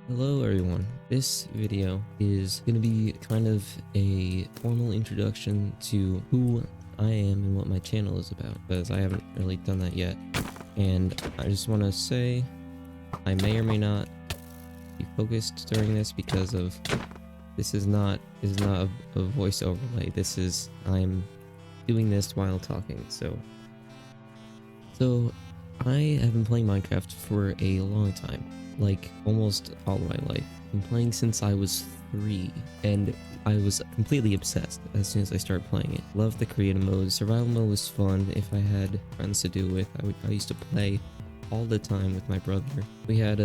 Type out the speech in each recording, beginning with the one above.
Hello everyone, this video is going to be kind of a formal introduction to who I am and what my channel is about, because I haven't really done that yet. And I just want to say I may or may not be focused during this because of this is not a voice overlay. I'm doing this while talking. So I have been playing Minecraft for a long time. Like almost all of my life. I've been playing since I was 3, and I was completely obsessed as soon as I started playing it. Loved the creative mode. Survival mode was fun if I had friends to do with. I used to play all the time with my brother. We had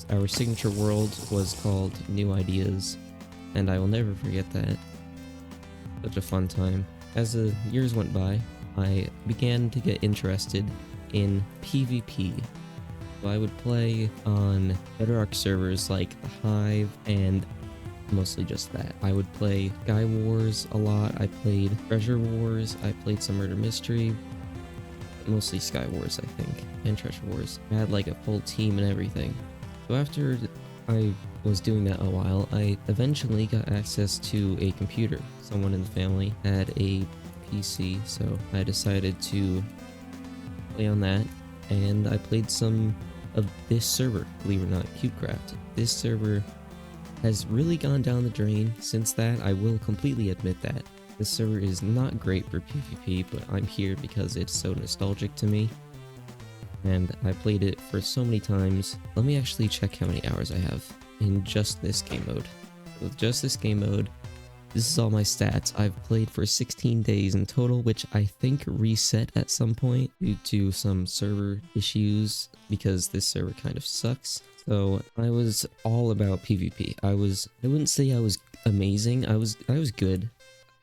our signature world was called New Ideas, and I will never forget that. Such a fun time. As the years went by, I began to get interested in PvP. I would play on Bedrock servers like the Hive and mostly just that. I would play Sky Wars a lot. I played Treasure Wars. I played some Murder Mystery. Mostly Sky Wars, I think, and Treasure Wars. I had like a full team and everything. So after I was doing that a while, I eventually got access to a computer. Someone in the family had a PC, so I decided to play on that, and I played some of this server, believe it or not, CubeCraft. This server has really gone down the drain since that. I will completely admit that. This server is not great for PvP, but I'm here because it's so nostalgic to me. And I played it for so many times. Let me actually check how many hours I have in just this game mode. With just this game mode, this is all my stats. I've played for 16 days in total, which I think reset at some point due to some server issues because this server kind of sucks. So I was all about PvP. I wouldn't say I was amazing. I was good.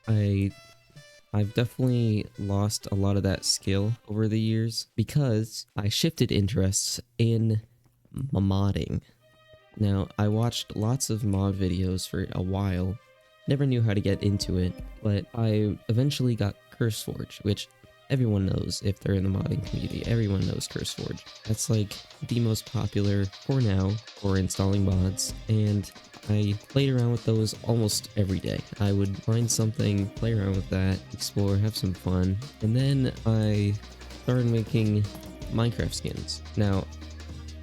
I've definitely lost a lot of that skill over the years because I shifted interests in modding. Now, I watched lots of mod videos for a while. Never knew how to get into it, but I eventually got curseforge, which everyone knows if they're in the modding community. Everyone knows curseforge. That's like the most popular for now for installing mods, and I played around with those almost every day. I would find something, play around with that, explore, have some fun, and then I started making Minecraft skins. Now,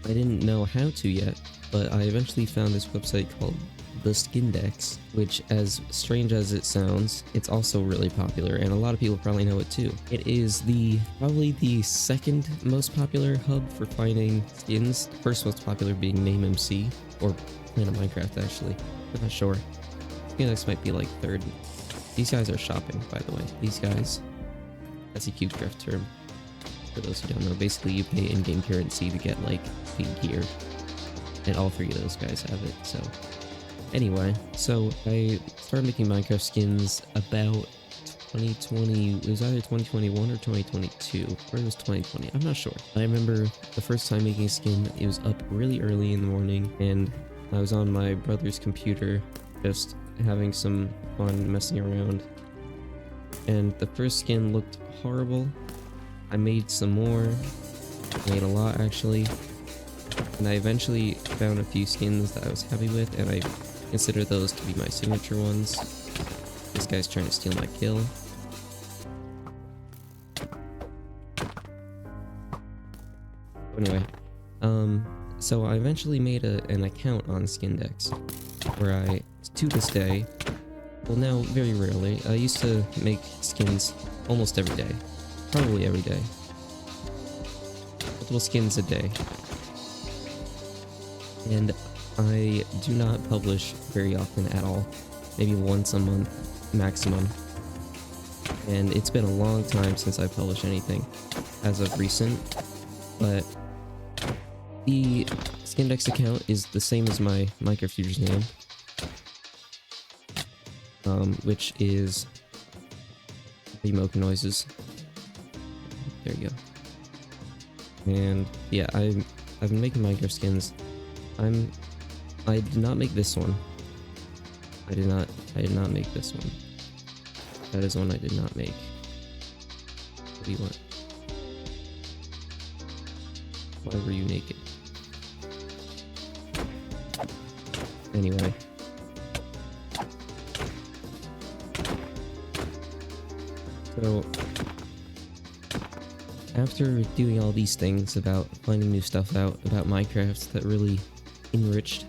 I didn't know how to yet, but I eventually found this website called the Skindex, which, as strange as it sounds, it's also really popular, and a lot of people probably know it too. It is probably the second most popular hub for finding skins. The first most popular being NameMC, or Planet Minecraft actually. I'm not sure. Skindex might be like third. These guys are shopping, by the way. These guys. That's a CubeCraft term. For those who don't know, basically you pay in-game currency to get like paid gear, and all three of those guys have it. So anyway, so I started making Minecraft skins about 2020, it was either 2021 or 2022, or it was 2020, I'm not sure. I remember the first time making a skin, it was up really early in the morning, and I was on my brother's computer, just having some fun messing around, and the first skin looked horrible. I made some more, made a lot actually, and I eventually found a few skins that I was happy with, and I consider those to be my signature ones. This guy's trying to steal my kill. Anyway, so I eventually made an account on Skindex, where I, to this day, well now very rarely, I used to make skins almost every day. Probably every day. Multiple skins a day. And I do not publish very often at all. Maybe once a month maximum. And it's been a long time since I published anything as of recent. But the Skindex account is the same as my Minecraft username. Which is HappyMochaNoises. There you go. And yeah, I've been making Minecraft skins. I did not make this one. I did not make this one. That is one I did not make. What do you want? Why were you naked? Anyway. So, after doing all these things about finding new stuff out about Minecraft that really enriched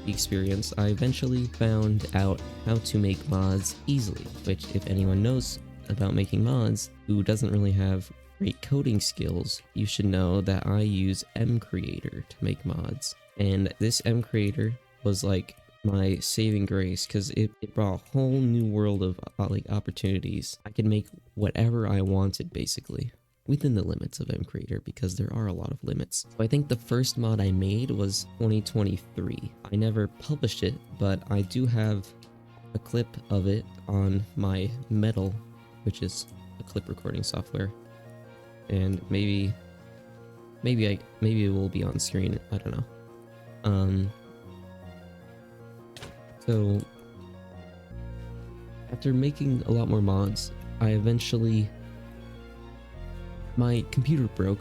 the experience, I eventually found out how to make mods easily, which if anyone knows about making mods who doesn't really have great coding skills, you should know that I use mCreator to make mods. And this mCreator was like my saving grace because it brought a whole new world of like opportunities. I could make whatever I wanted basically within the limits of mCreator because there are a lot of limits. So I think the first mod I made was 2023. I never published it, but I do have a clip of it on my Metal, which is a clip recording software. And maybe it will be on screen. I don't know. So after making a lot more mods, my computer broke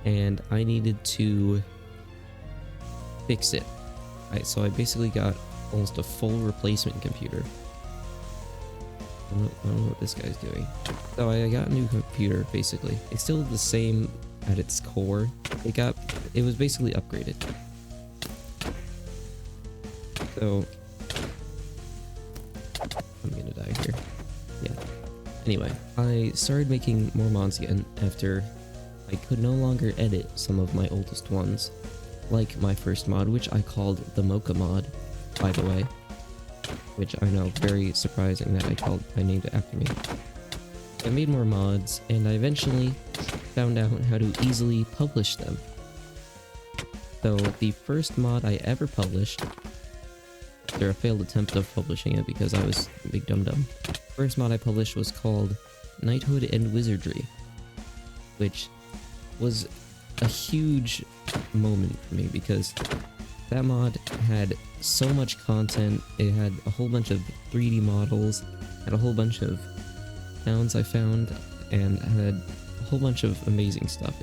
and I needed to fix it. So I basically got almost a full replacement computer. I don't know what this guy's doing. So I got a new computer, basically. It's still the same at its core. It was basically upgraded. So I'm gonna die here. Yeah. Anyway, I started making more mods again after I could no longer edit some of my oldest ones. Like my first mod, which I called the Mocha mod, by the way. Which I know, very surprising that I named it after me. I made more mods, and I eventually found out how to easily publish them. So the first mod I ever published, after a failed attempt of publishing it because I was a big dum-dum, first mod I published was called Knighthood and Wizardry, which was a huge moment for me because that mod had so much content. It had a whole bunch of 3D models, had a whole bunch of towns I found, and had a whole bunch of amazing stuff.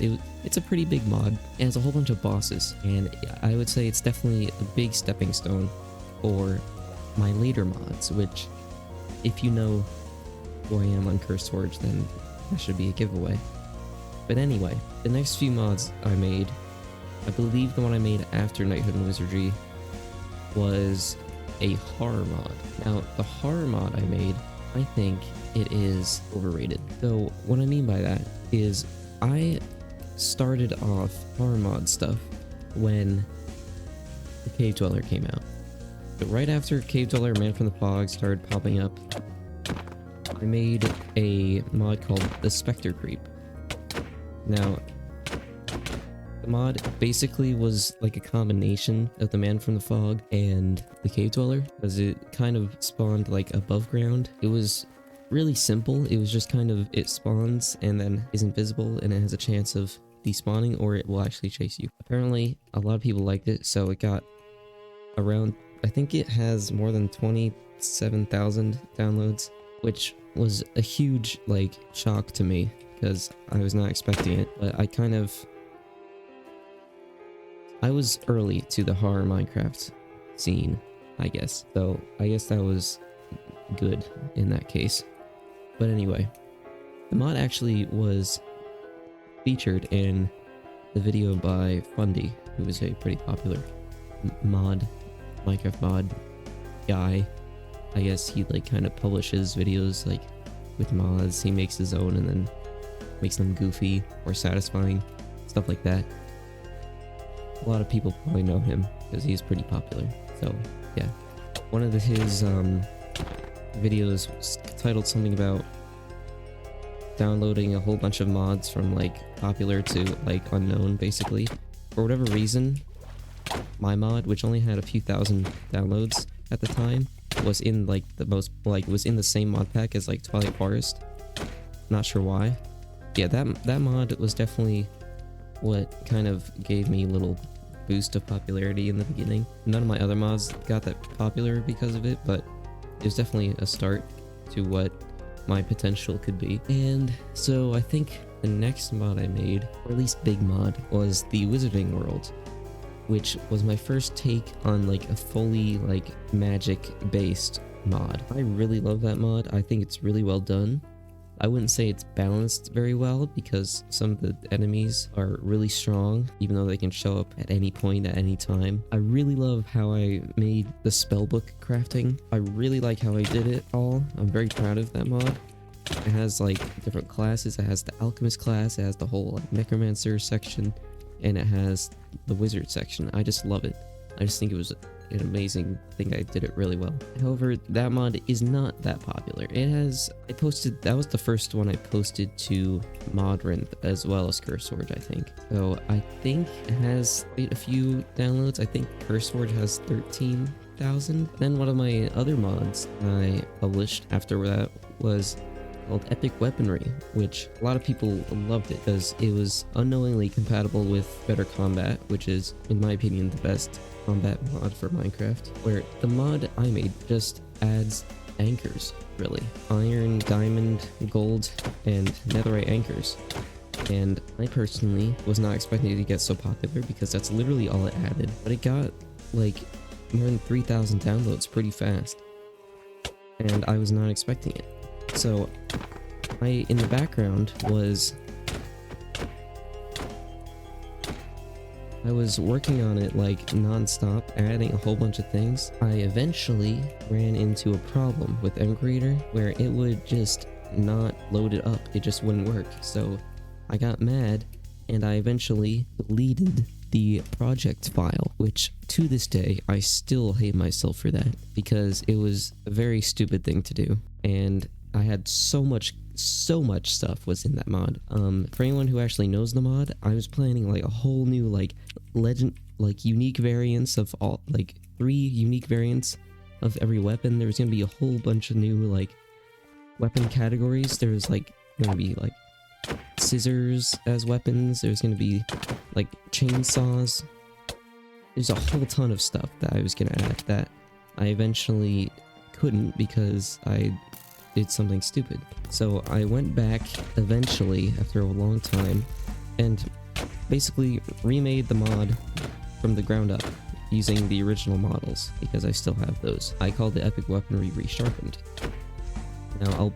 It's a pretty big mod, and it has a whole bunch of bosses, and I would say it's definitely a big stepping stone for my later mods, which, if you know who I am on curseforge, then that should be a giveaway. But anyway, the next few mods I made, I believe the one I made after Knighthood and Wizardry was a horror mod. Now, the horror mod I made, I think it is overrated. So what I mean by that is I started off horror mod stuff when the Cave Dweller came out. So right after Cave Dweller Man from the Fog started popping up, I made a mod called the Spectre Creep. Now, the mod basically was like a combination of the Man from the Fog and the Cave Dweller, because it kind of spawned like above ground. It was really simple. It was just kind of, it spawns and then is invisible and it has a chance of despawning, or it will actually chase you. Apparently, a lot of people liked it, so it got around, I think it has more than 27,000 downloads, which was a huge like shock to me because I was not expecting it. But I was early to the horror Minecraft scene, I guess. So I guess that was good in that case. But anyway, the mod actually was featured in the video by Fundy, who is a pretty popular Minecraft mod guy. I guess he like kind of publishes videos like with mods. He makes his own and then makes them goofy or satisfying, stuff like that. A lot of people probably know him because he's pretty popular. So yeah, one of his videos was titled something about downloading a whole bunch of mods from like popular to like unknown, basically. For whatever reason, my mod, which only had a few thousand downloads at the time, was in like was in the same mod pack as like Twilight Forest. Not sure why. Yeah, that mod was definitely what kind of gave me a little boost of popularity in the beginning. None of my other mods got that popular because of it, but it was definitely a start to what my potential could be. And so I think the next mod I made, or at least big mod, was the Wizarding World. which was my first take on like a fully like magic based mod. I really love that mod. I think it's really well done. I wouldn't say it's balanced very well because some of the enemies are really strong, even though they can show up at any point at any time. I really love how I made the spellbook crafting. I really like how I did it all. I'm very proud of that mod. It has like different classes. It has the alchemist class, it has the whole like necromancer section, and it has the wizard section. I just love it. I just think it was an amazing thing. I did it really well. However, that mod is not that popular. That was the first one I posted to Modrinth as well as curseforge, I think. So I think it has quite a few downloads. I think curseforge has 13,000. Then one of my other mods I published after that was called Epic Weaponry, which a lot of people loved it because it was unknowingly compatible with Better Combat, which is, in my opinion, the best combat mod for Minecraft, where the mod I made just adds anchors, really. Iron, diamond, gold, and netherite anchors. And I personally was not expecting it to get so popular because that's literally all it added, but it got like more than 3,000 downloads pretty fast. And I was not expecting it. So in the background I was working on it like non-stop, adding a whole bunch of things. I eventually ran into a problem with mCreator where it would just not load it up. It just wouldn't work. So I got mad and I eventually deleted the project file, which to this day I still hate myself for that because it was a very stupid thing to do. And I had so much stuff was in that mod. For anyone who actually knows the mod, I was planning like a whole new like unique variants of all, like 3 unique variants of every weapon. There was gonna be a whole bunch of new like weapon categories. There was like gonna be like scissors as weapons. There's gonna be like chainsaws. There's a whole ton of stuff that I was gonna add that I eventually couldn't because I did something stupid. So I went back eventually after a long time and basically remade the mod from the ground up using the original models because I still have those. I called it Epic Weaponry Resharpened. Now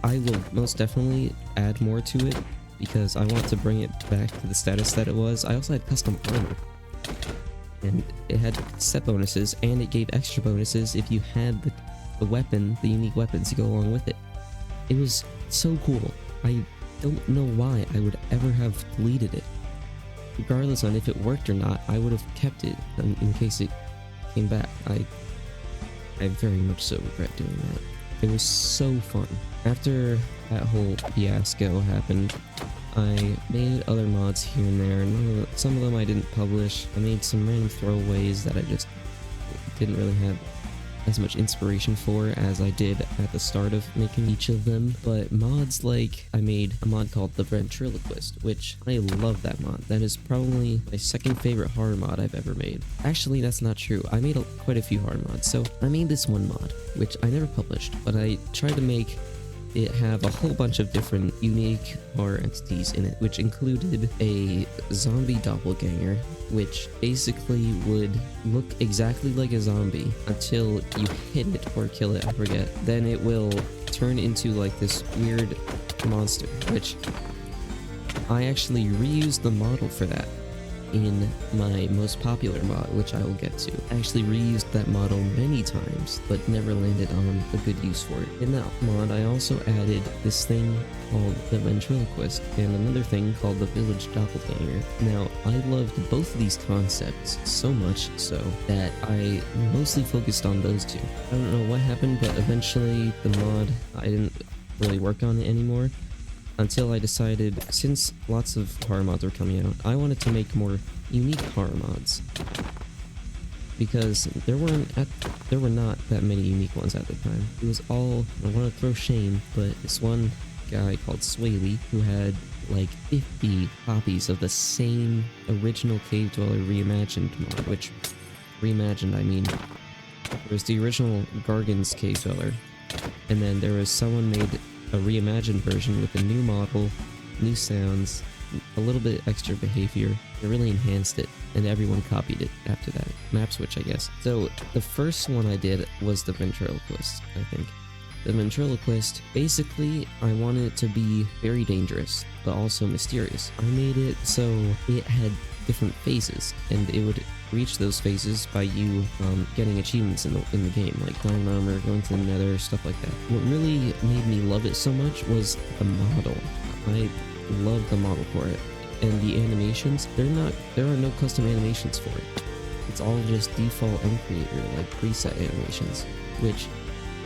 I will most definitely add more to it because I want to bring it back to the status that it was. I also had custom armor and it had set bonuses and it gave extra bonuses if you had the unique weapons to go along with it. It was so cool. I don't know why I would ever have deleted it. Regardless on if it worked or not, I would have kept it in case it came back. I very much so regret doing that. It was so fun. After that whole fiasco happened, I made other mods here and there. Some of them I didn't publish. I made some random throwaways that I just didn't really have as much inspiration for as I did at the start of making each of them. But mods like, I made a mod called the Ventriloquist, which I love that mod. That is probably my second favorite horror mod I've ever made. Actually, that's not true. I made quite a few horror mods. So I made this one mod, which I never published, but I tried to make it have a whole bunch of different unique horror entities in it, which included a zombie doppelganger, which basically would look exactly like a zombie until you hit it or kill it, I forget. Then it will turn into like this weird monster, which I actually reused the model for that in my most popular mod, which I will get to. I actually reused that model many times, but never landed on a good use for it. In that mod, I also added this thing called the Ventriloquist and another thing called the Village Doppelganger. Now, I loved both of these concepts so much so that I mostly focused on those two. I don't know what happened, but eventually the mod, I didn't really work on it anymore. Until I decided, since lots of horror mods were coming out, I wanted to make more unique horror mods. Because there were not that many unique ones at the time. It was all, I want to throw shame, but this one guy called Swaley, who had like 50 copies of the same original Cave Dweller reimagined mod, which, reimagined, I mean, there was the original Gargan's Cave Dweller, and then there was someone made a reimagined version with a new model, new sounds, a little bit extra behavior. It really enhanced it, and everyone copied it after that. Map switch, I guess. So the first one I did was the ventriloquist, I think. The ventriloquist, basically, I wanted it to be very dangerous, but also mysterious. I made it so it had different phases, and it would reach those phases by you getting achievements in the game, like diamond armor, going to the nether, stuff like that. What really made me love it so much was the model. I love the model for it, and the animations. There are no custom animations for it. It's all just default end creator, like preset animations, which,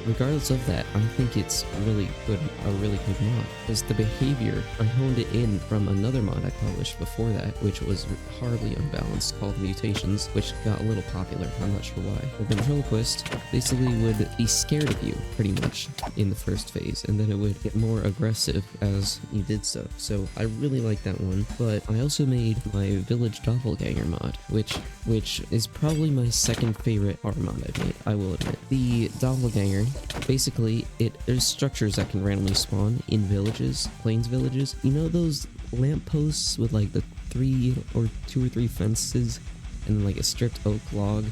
regardless of that, I think it's really good, a really good mod. Because the behavior, I honed it in from another mod I published before that, which was horribly unbalanced, called Mutations, which got a little popular. I'm not sure why. The ventriloquist basically would be scared of you, pretty much, in the first phase, and then it would get more aggressive as you did so. So I really like that one. But I also made my village doppelganger mod, which is probably my second favorite horror mod I've made, I will admit. The doppelganger, basically, there's structures that can randomly spawn in villages, plains villages. You know those lampposts with like the 2 or 3 fences and like a stripped oak log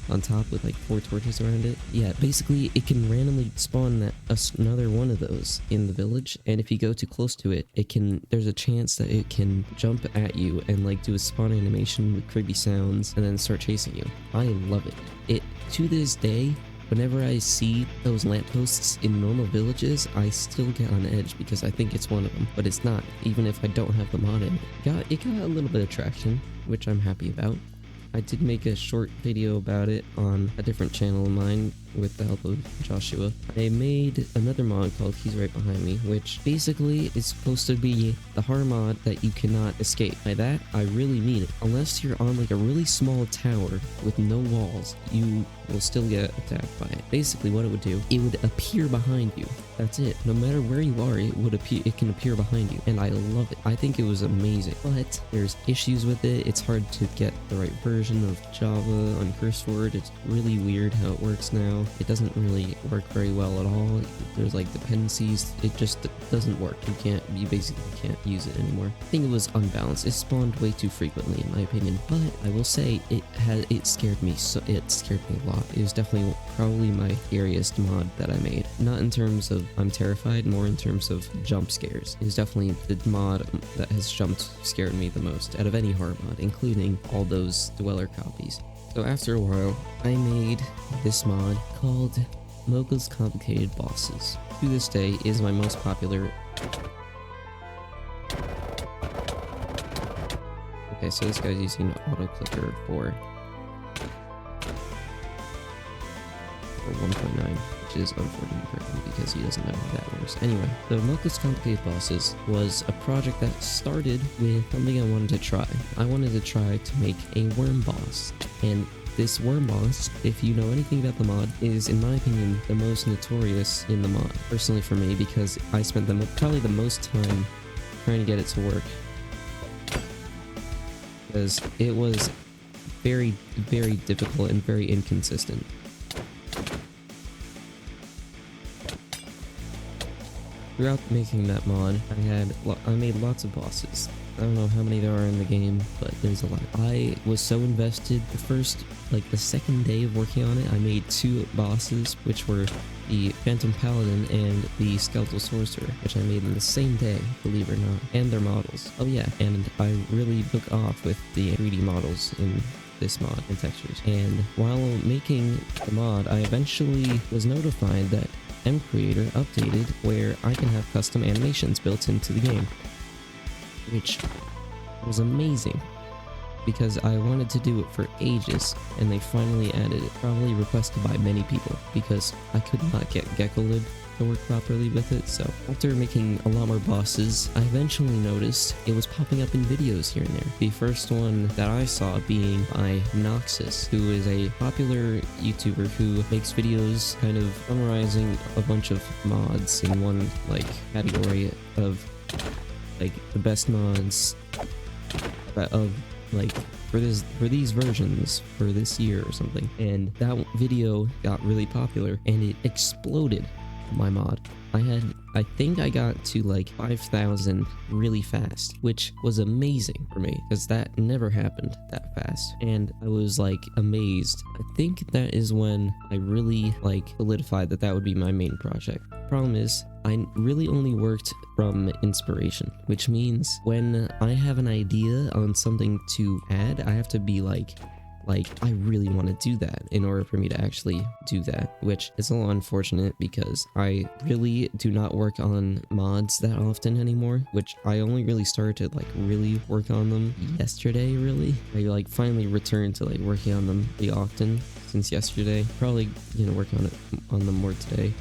on top with like 4 torches around it? Yeah, basically it can randomly spawn another one of those in the village, and if you go too close to it, there's a chance that it can jump at you and like do a spawn animation with creepy sounds and then start chasing you. I love it. To this day, whenever I see those lampposts in normal villages, I still get on edge because I think it's one of them, but it's not, even if I don't have the mod in it. It got a little bit of traction, which I'm happy about. I did make a short video about it on a different channel of mine with the help of Joshua. I made another mod called He's Right Behind Me, which basically is supposed to be the horror mod that you cannot escape. By that, I really mean it. Unless you're on like a really small tower with no walls, you will still get attacked by it. Basically what it would do, it would appear behind you. That's it. No matter where you are, it can appear behind you, and I love it. I think it was amazing, but there's issues with it. It's hard to get the right version of Java on curseforge. It's really weird how it works now. It doesn't really work very well at all. There's like dependencies. It just doesn't work. You basically can't use it anymore. I think it was unbalanced. It spawned way too frequently, in my opinion, but I will say it scared me. So it scared me a lot. It was definitely probably my scariest mod that I made. Not in terms of I'm terrified, more in terms of jump scares. It was definitely the mod that has scared me the most out of any horror mod, including all those Dweller copies. So after a while, I made this mod called Mocha's Complicated Bosses. To this day, is my most popular. Okay, so this guy's using an auto clicker for 1.9, which is unfortunate for him because he doesn't know how that works. Anyway, the Mocha's Complicated Bosses was a project that started with something I wanted to try. I wanted to try to make a worm boss, and this worm boss, if you know anything about the mod, is, in my opinion, the most notorious in the mod. Personally for me, because I spent probably the most time trying to get it to work. Because it was very, very difficult and very inconsistent. Throughout making that mod, I made lots of bosses. I don't know how many there are in the game, but there's a lot. I was so invested. The second day of working on it, I made 2 bosses, which were the Phantom Paladin and the Skeletal Sorcerer, which I made in the same day, believe it or not, and their models. Oh yeah, and I really took off with the 3D models in this mod and textures. And while making the mod, I eventually was notified that Creator updated where I can have custom animations built into the game, which was amazing because I wanted to do it for ages, and they finally added it, probably requested by many people because I could not get GeckoLib to work properly with it. So after making a lot more bosses, I eventually noticed it was popping up in videos here and there. The first one that I saw being by Noxus, who is a popular YouTuber who makes videos kind of summarizing a bunch of mods in one category of the best mods of for these versions for this year or something. And that video got really popular and it exploded. my mod. I think I got to like 5,000 really fast, which was amazing for me because that never happened that fast. And I was like amazed. I think that is when I really like solidified that would be my main project. Problem is, I really only worked from inspiration, which means when I have an idea on something to add, I have to be like I really want to do that in order for me to actually do that, which is a little unfortunate because I really do not work on mods that often anymore, which I only really started to like really work on them yesterday, really. I like finally returned to like working on them pretty often since yesterday. Probably, work on them more today.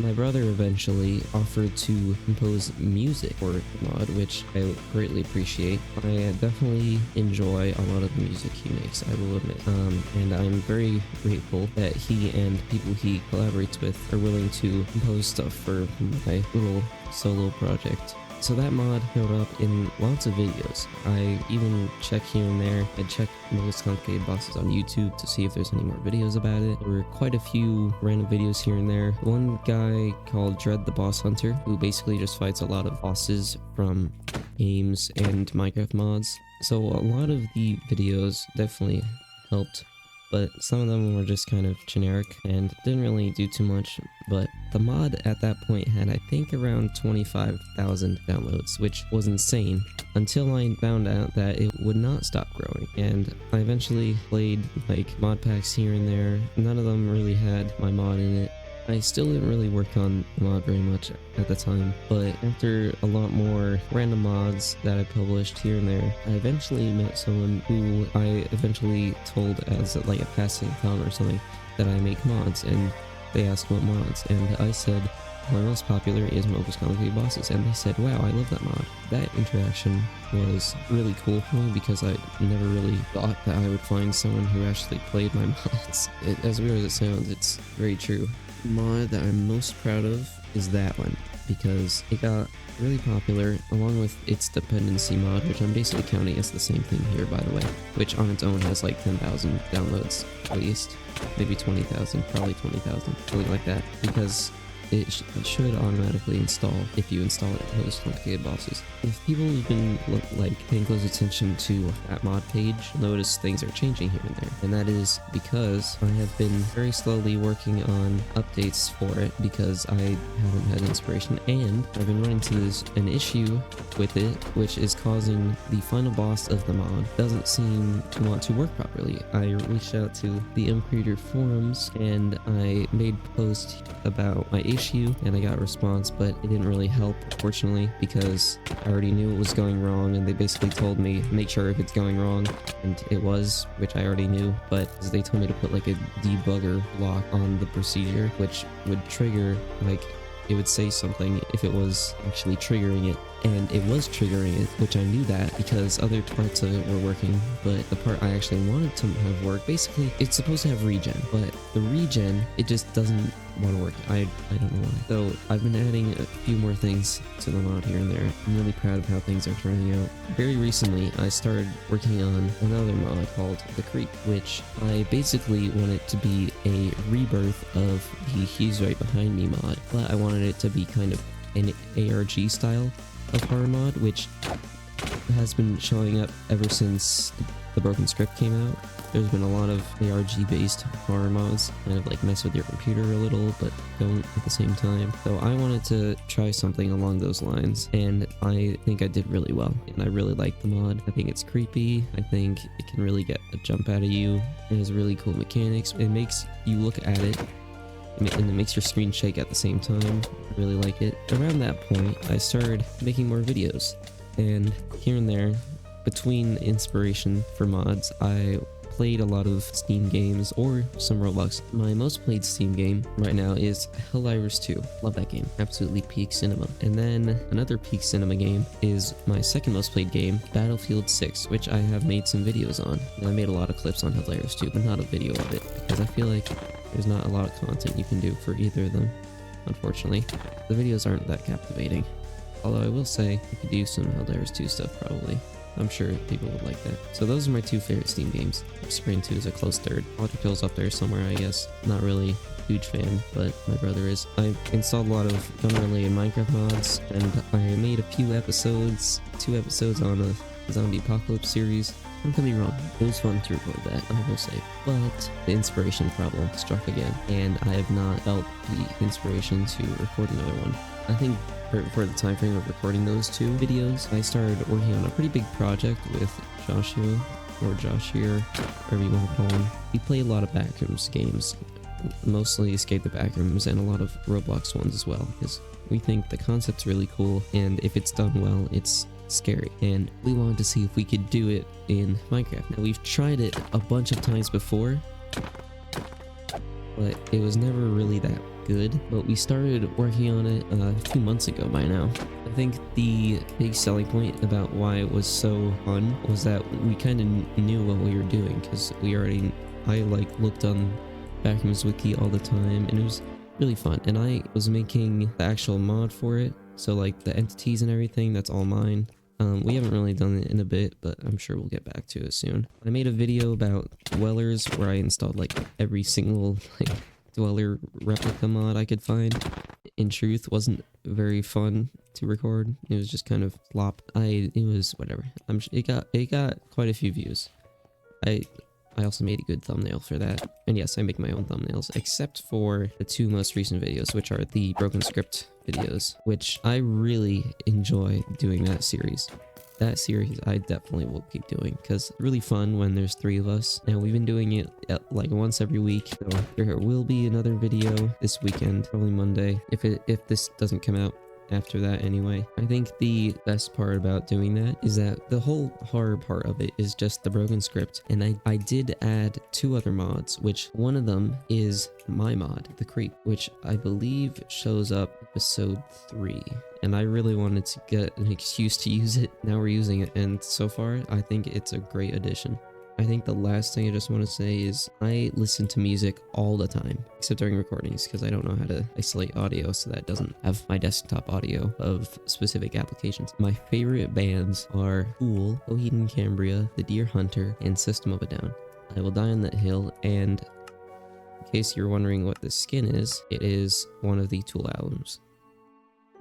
My brother eventually offered to compose music for the mod, which I greatly appreciate. I definitely enjoy a lot of the music he makes, I will admit. And I'm very grateful that he and people he collaborates with are willing to compose stuff for my little solo project. So that mod showed up in lots of videos. I even check here and there. I check most complicated bosses on YouTube to see if there's any more videos about it. There were quite a few random videos here and there. One guy called Dread the Boss Hunter, who basically just fights a lot of bosses from games and Minecraft mods. So a lot of the videos definitely helped, but some of them were just kind of generic and didn't really do too much. But the mod at that point had, I think, around 25,000 downloads, which was insane until I found out that it would not stop growing. And I eventually played like mod packs here and there. None of them really had my mod in it. I still didn't really work on the mod very much at the time, but after a lot more random mods that I published here and there, I eventually met someone who I eventually told as like a passing comment or something that I make mods, and they asked what mods, and I said my most popular is most complicated bosses, and they said, wow, I love that mod. That interaction was really cool for me because I never really thought that I would find someone who actually played my mods. As weird as it sounds, it's very true. Mod that I'm most proud of is that one because it got really popular along with its dependency mod, which I'm basically counting as the same thing here, by the way, which on its own has like 10,000 downloads at least, maybe 20,000, probably 20,000, something like that, because it should automatically install if you install it in most complicated bosses. If people have been paying close attention to that mod page, you'll notice things are changing here and there, and that is because I have been very slowly working on updates for it because I haven't had inspiration, and I've been running into an issue with it, which is causing the final boss of the mod doesn't seem to want to work properly. I reached out to the Creator forums and I made a post about my issue and I got a response, but it didn't really help, unfortunately, because I already knew it was going wrong, and they basically told me make sure if it's going wrong, and it was, which I already knew, but they told me to put like a debugger block on the procedure, which would trigger, like, it would say something if it was actually triggering it, and it was triggering it, which I knew that because other parts of it were working, but the part I actually wanted to have work, basically, it's supposed to have regen, but the regen, it just doesn't want to work. I don't know why. So I've been adding a few more things to the mod here and there. I'm really proud of how things are turning out. Very recently, I started working on another mod called The Creep, which I basically want it to be a rebirth of the He's Right Behind Me mod, but I wanted it to be kind of an ARG style of horror mod, which has been showing up ever since the Broken Script came out. There's been a lot of ARG-based horror mods, kind of like mess with your computer a little, but don't at the same time. So I wanted to try something along those lines, and I think I did really well, and I really like the mod. I think it's creepy. I think it can really get a jump out of you. It has really cool mechanics. It makes you look at it, and it makes your screen shake at the same time. I really like it. Around that point, I started making more videos, and here and there, between inspiration for mods, I played a lot of Steam games or some Roblox. My most played Steam game right now is Helldivers 2. Love that game. Absolutely peak cinema. And then another peak cinema game is my second most played game, Battlefield 6, which I have made some videos on. And I made a lot of clips on Helldivers 2, but not a video of it, because I feel like there's not a lot of content you can do for either of them, unfortunately. The videos aren't that captivating. Although I will say, I could do some Helldivers 2 stuff probably. I'm sure people would like that. So those are my two favorite Steam games. Spring 2 is a close third. Electric Hill's up there somewhere, I guess. Not really a huge fan, but my brother is. I installed a lot of gun-related Minecraft mods, and I made a few episodes, 2 episodes on a zombie apocalypse series. Don't get me wrong, it was fun to record that, I will say. But the inspiration problem struck again, and I have not felt the inspiration to record another one. I think for the time frame of recording those 2 videos, I started working on a pretty big project with Joshua, or Josh here, whatever you want to call him. We play a lot of Backrooms games, mostly Escape the Backrooms, and a lot of Roblox ones as well, because we think the concept's really cool, and if it's done well, it's scary, and we wanted to see if we could do it in Minecraft. Now, we've tried it a bunch of times before, but it was never really that good. But we started working on it a few months ago by now. I think the big selling point about why it was so fun was that we kind of knew what we were doing, because I like looked on Backrooms Wiki all the time, and it was really fun. And I was making the actual mod for it, so like the entities and everything, that's all mine. We haven't really done it in a bit, but I'm sure we'll get back to it soon. I made a video about dwellers where I installed like every single like dweller replica mod I could find. In truth, wasn't very fun to record. It was just kind of flop. It was whatever. It got quite a few views. I also made a good thumbnail for that. And yes, I make my own thumbnails, except for the 2 most recent videos, which are the broken script videos, which I really enjoy doing that series. That series I definitely will keep doing, because it's really fun when there's 3 of us. Now, we've been doing it like once every week, so there will be another video this weekend, probably Monday, if this doesn't come out after that anyway. I think the best part about doing that is that the whole horror part of it is just the broken script, and I did add 2 other mods, which one of them is my mod, the creep, which I believe shows up episode 3, and I really wanted to get an excuse to use it. Now we're using it, and so far I think it's a great addition. I think the last thing I just want to say is I listen to music all the time, except during recordings, because I don't know how to isolate audio so that it doesn't have my desktop audio of specific applications. My favorite bands are Tool, Coheed and Cambria, The Deer Hunter, and System of a Down. I Will Die on That Hill, and in case you're wondering what this skin is, it is one of the Tool albums.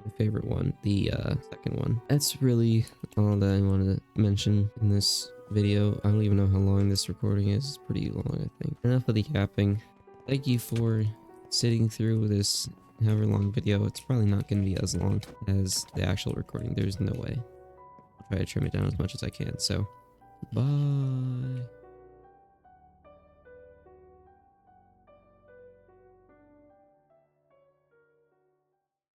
My favorite one, the second one. That's really all that I wanted to mention in this video. I don't even know how long this recording is. It's pretty long, I think. Enough of the yapping. Thank you for sitting through this however long video. It's probably not going to be as long as the actual recording. There's no way. I'll try to trim it down as much as I can. So, bye.